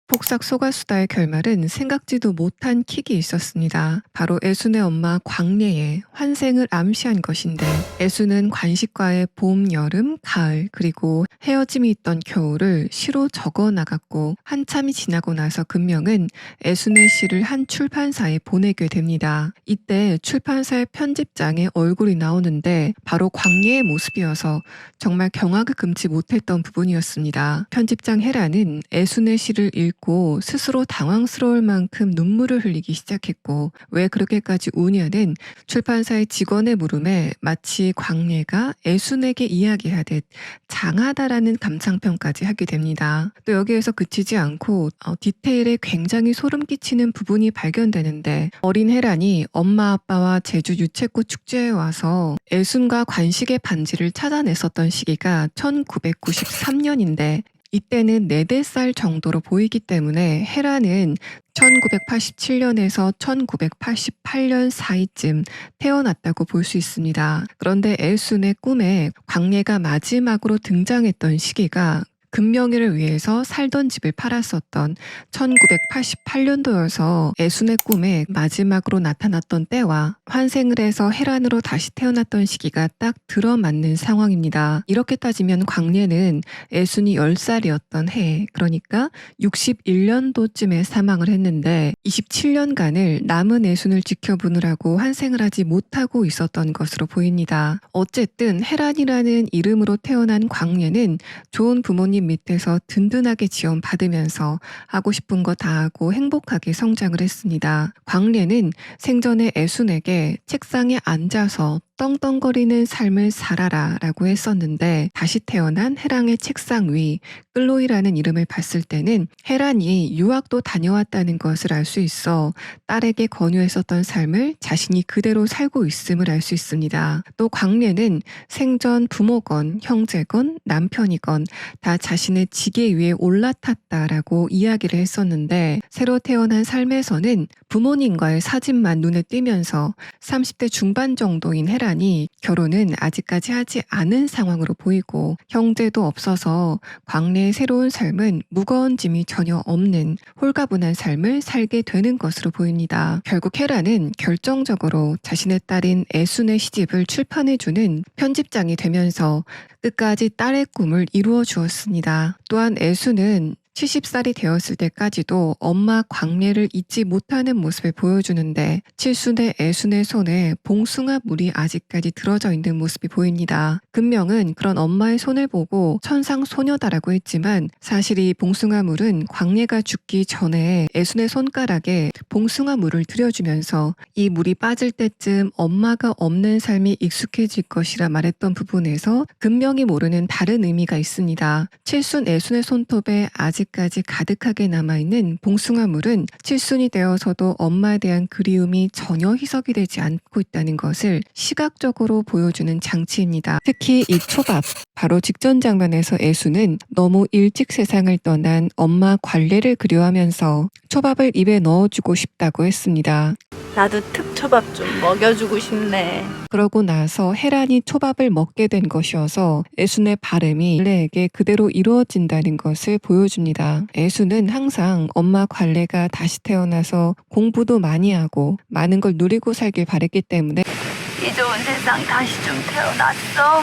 폭삭 속았수다의 결말은 생각지도 못한 킥이 있었습니다. 바로 애순의 엄마 광례의 환생을 암시한 것인데, 애순은 관식과의 봄, 여름, 가을, 그리고 헤어짐이 있던 겨울을 시로 적어 나갔고, 한참이 지나고 나서 금명은 애순의 시를 한 출판사에 보내게 됩니다. 이때 출판사의 편집장의 얼굴이 나오는데 바로 광례의 모습이어서 정말 경악을 금치 못했던 부분이었습니다. 편집장 헤라는 애순의 시를 읽고 스스로 당황스러울 만큼 눈물을 흘리기 시작했고, 왜 그렇게까지 우냐는 출판사의 직원의 물음에 마치 광례가 애순에게 이야기하듯 장하다라는 감상평까지 하게 됩니다. 또 여기에서 그치지 않고 디테일에 굉장히 소름 끼치는 부분이 발견되는데, 어린 헤란이 엄마 아빠와 제주 유채꽃 축제에 와서 애순과 관식의 반지를 찾아냈었던 시기가 1993년인데 이때는 4살 정도로 보이기 때문에 헤라는 1987년에서 1988년 사이쯤 태어났다고 볼 수 있습니다. 그런데 애순의 꿈에 광례가 마지막으로 등장했던 시기가 금명이를 위해서 살던 집을 팔았었던 1988년도여서 애순의 꿈에 마지막으로 나타났던 때와 환생을 해서 헤란으로 다시 태어났던 시기가 딱 들어맞는 상황입니다. 이렇게 따지면 광례는 애순이 10살이었던 해, 그러니까 61년도쯤에 사망을 했는데 27년간을 남은 애순을 지켜보느라고 환생을 하지 못하고 있었던 것으로 보입니다. 어쨌든 헤란이라는 이름으로 태어난 광례는 좋은 부모님 밑에서 든든하게 지원받으면서 하고 싶은 거 다 하고 행복하게 성장을 했습니다. 광례는 생전에 애순에게 책상에 앉아서 떵떵거리는 삶을 살아라 라고 했었는데, 다시 태어난 헤랑의 책상 위 끌로이라는 이름을 봤을 때는 헤란이 유학도 다녀왔다는 것을 알 수 있어 딸에게 권유했었던 삶을 자신이 그대로 살고 있음을 알 수 있습니다. 또 광례는 생전 부모건 형제건 남편이건 다 자신의 지게 위에 올라탔다라고 이야기를 했었는데, 새로 태어난 삶에서는 부모님과의 사진만 눈에 띄면서 30대 중반 정도인 헤란이 결혼은 아직까지 하지 않은 상황으로 보이고, 형제도 없어서 광례의 새로운 삶은 무거운 짐이 전혀 없는 홀가분한 삶을 살게 되는 것으로 보입니다. 결국 헤란은 결정적으로 자신의 딸인 애순의 시집을 출판해주는 편집장이 되면서 끝까지 딸의 꿈을 이루어 주었습니다. 또한 애순은 70살이 되었을 때까지도 엄마 광례를 잊지 못하는 모습을 보여주는데, 칠순의 애순의 손에 봉숭아 물이 아직까지 들어져 있는 모습이 보입니다. 금명은 그런 엄마의 손을 보고 천상소녀다라고 했지만, 사실 이 봉숭아 물은 광례가 죽기 전에 애순의 손가락에 봉숭아 물을 들여주면서 이 물이 빠질 때쯤 엄마가 없는 삶이 익숙해질 것이라 말했던 부분에서 금명이 모르는 다른 의미가 있습니다. 칠순 애순의 손톱에 아직까지 가득하게 남아있는 봉숭아 물은 칠순이 되어서도 엄마에 대한 그리움이 전혀 희석이 되지 않고 있다는 것을 시각적으로 보여주는 장치입니다. 특히 이 초밥, 바로 직전 장면에서 애순은 너무 일찍 세상을 떠난 엄마 관례를 그리워하면서 초밥을 입에 넣어주고 싶다고 했습니다. 나도 특초밥 좀 먹여주고 싶네. 그러고 나서 헤란이 초밥을 먹게 된 것이어서 애순의 바람이 관례에게 그대로 이루어진다는 것을 보여줍니다. 애순은 항상 엄마 관례가 다시 태어나서 공부도 많이 하고 많은 걸 누리고 살길 바랬기 때문에 이 좋은 세상 다시 좀 태어났어.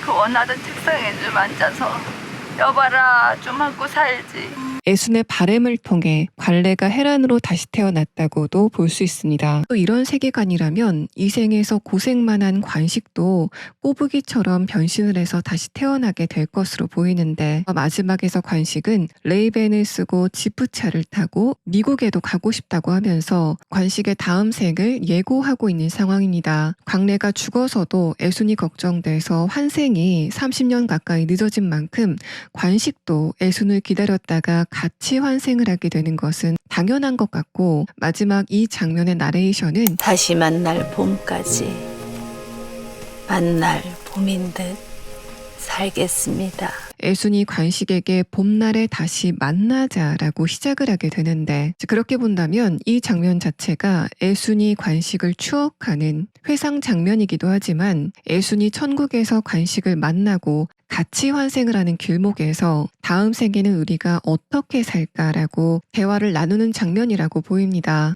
그 원하던 책상에 좀 앉아서 여봐라 좀 하고 살지. 애순의 바램을 통해 관례가 헤란으로 다시 태어났다고도 볼 수 있습니다. 또 이런 세계관이라면 이 생에서 고생만 한 관식도 꼬부기처럼 변신을 해서 다시 태어나게 될 것으로 보이는데, 마지막에서 관식은 레이벤을 쓰고 지프차를 타고 미국에도 가고 싶다고 하면서 관식의 다음 생을 예고하고 있는 상황입니다. 광례가 죽어서도 애순이 걱정돼서 환생이 30년 가까이 늦어진 만큼 관식도 애순을 기다렸다가 같이 환생을 하게 되는 것은 당연한 것 같고, 마지막 이 장면의 나레이션은 다시 만날 봄까지 만날 봄인 듯 살겠습니다. 애순이 관식에게 봄날에 다시 만나자라고 시작을 하게 되는데, 그렇게 본다면 이 장면 자체가 애순이 관식을 추억하는 회상 장면이기도 하지만, 애순이 천국에서 관식을 만나고 같이 환생을 하는 길목에서 다음 생에는 우리가 어떻게 살까라고 대화를 나누는 장면이라고 보입니다.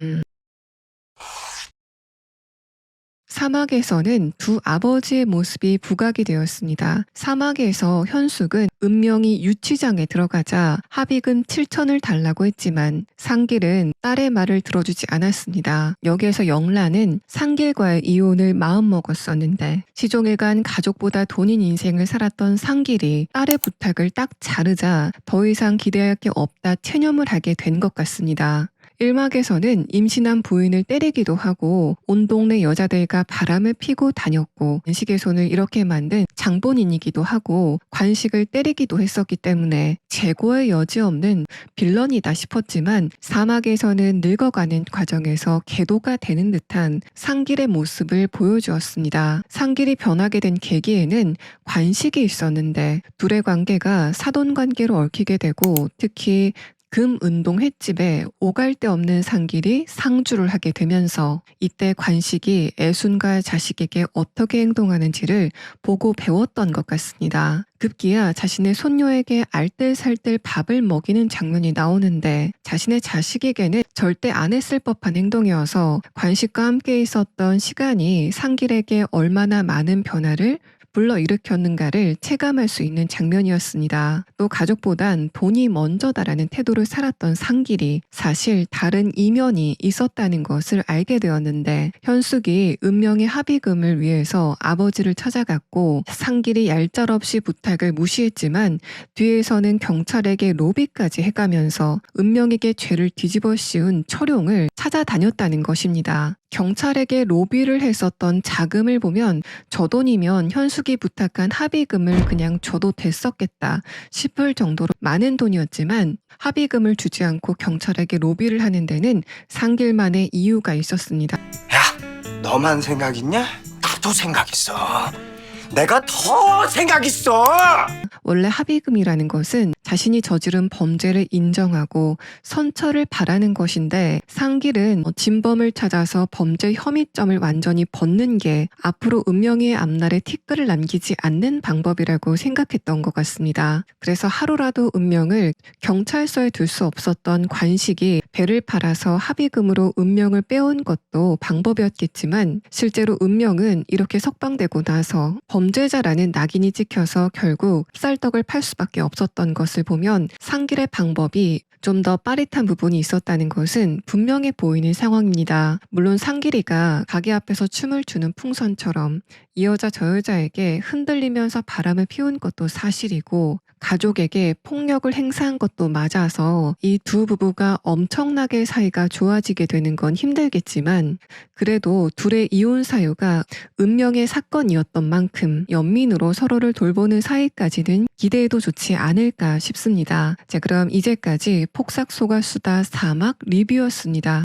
사막에서는 두 아버지의 모습이 부각이 되었습니다. 사막에서 현숙은 은명이 유치장에 들어가자 합의금 7천을 달라고 했지만 상길은 딸의 말을 들어주지 않았습니다. 여기에서 영란은 상길과의 이혼을 마음먹었었는데 시종일관 가족보다 돈인 인생을 살았던 상길이 딸의 부탁을 딱 자르자 더 이상 기대할 게 없다 체념을 하게 된 것 같습니다. 1막에서는 임신한 부인을 때리기도 하고 온 동네 여자들과 바람을 피고 다녔고 관식의 이렇게 만든 장본인이기도 하고 관식을 때리기도 했었기 때문에 재고의 여지 없는 빌런이다 싶었지만 사막에서는 늙어가는 과정에서 계도가 되는 듯한 상길의 모습을 보여주었습니다. 상길이 변하게 된 계기에는 관식이 있었는데 둘의 관계가 사돈관계로 얽히게 되고 특히 금은동 횟집에 오갈 데 없는 상길이 상주를 하게 되면서 이때 관식이 애순과 자식에게 어떻게 행동하는지를 보고 배웠던 것 같습니다. 급기야 자신의 손녀에게 알뜰살뜰 밥을 먹이는 장면이 나오는데 자신의 자식에게는 절대 안 했을 법한 행동이어서 관식과 함께 있었던 시간이 상길에게 얼마나 많은 변화를 불러일으켰는가를 체감할 수 있는 장면이었습니다. 또 가족보단 돈이 먼저다라는 태도를 살았던 상길이 사실 다른 이면이 있었다는 것을 알게 되었는데 현숙이 은명의 합의금을 위해서 아버지를 찾아갔고 상길이 얄짤없이 부탁을 무시했지만 뒤에서는 경찰에게 로비까지 해가면서 은명에게 죄를 뒤집어 씌운 철용을 찾아다녔다는 것입니다. 경찰에게 로비를 했었던 자금을 보면 저 돈이면 현숙이 부탁한 합의금을 그냥 줘도 됐었겠다 싶을 정도로 많은 돈이었지만 합의금을 주지 않고 경찰에게 로비를 하는 데는 상길만의 이유가 있었습니다. 야, 너만 생각 있냐? 나도 생각 있어. 내가 더 생각 있어. 원래 합의금이라는 것은 자신이 저지른 범죄를 인정하고 선처를 바라는 것인데 상길은 진범을 찾아서 범죄 혐의점을 완전히 벗는 게 앞으로 은명이의 앞날에 티끌을 남기지 않는 방법이라고 생각했던 것 같습니다. 그래서 하루라도 은명을 경찰서에 둘 수 없었던 관식이 배를 팔아서 합의금으로 은명을 빼온 것도 방법이었겠지만 실제로 은명은 이렇게 석방되고 나서 범죄자라는 낙인이 찍혀서 결국 쌀떡을 팔 수밖에 없었던 것을 보면 상길의 방법이 좀 더 빠릿한 부분이 있었다는 것은 분명해 보이는 상황입니다. 물론 상길이가 가게 앞에서 춤을 추는 풍선처럼 이 여자 저 여자에게 흔들리면서 바람을 피운 것도 사실이고 가족에게 폭력을 행사한 것도 맞아서 이 두 부부가 엄청나게 사이가 좋아지게 되는 건 힘들겠지만 그래도 둘의 이혼 사유가 은명의 사건이었던 만큼 연민으로 서로를 돌보는 사이까지는 기대해도 좋지 않을까 싶습니다. 자, 그럼 이제까지 폭삭 속았수다 사막 리뷰였습니다.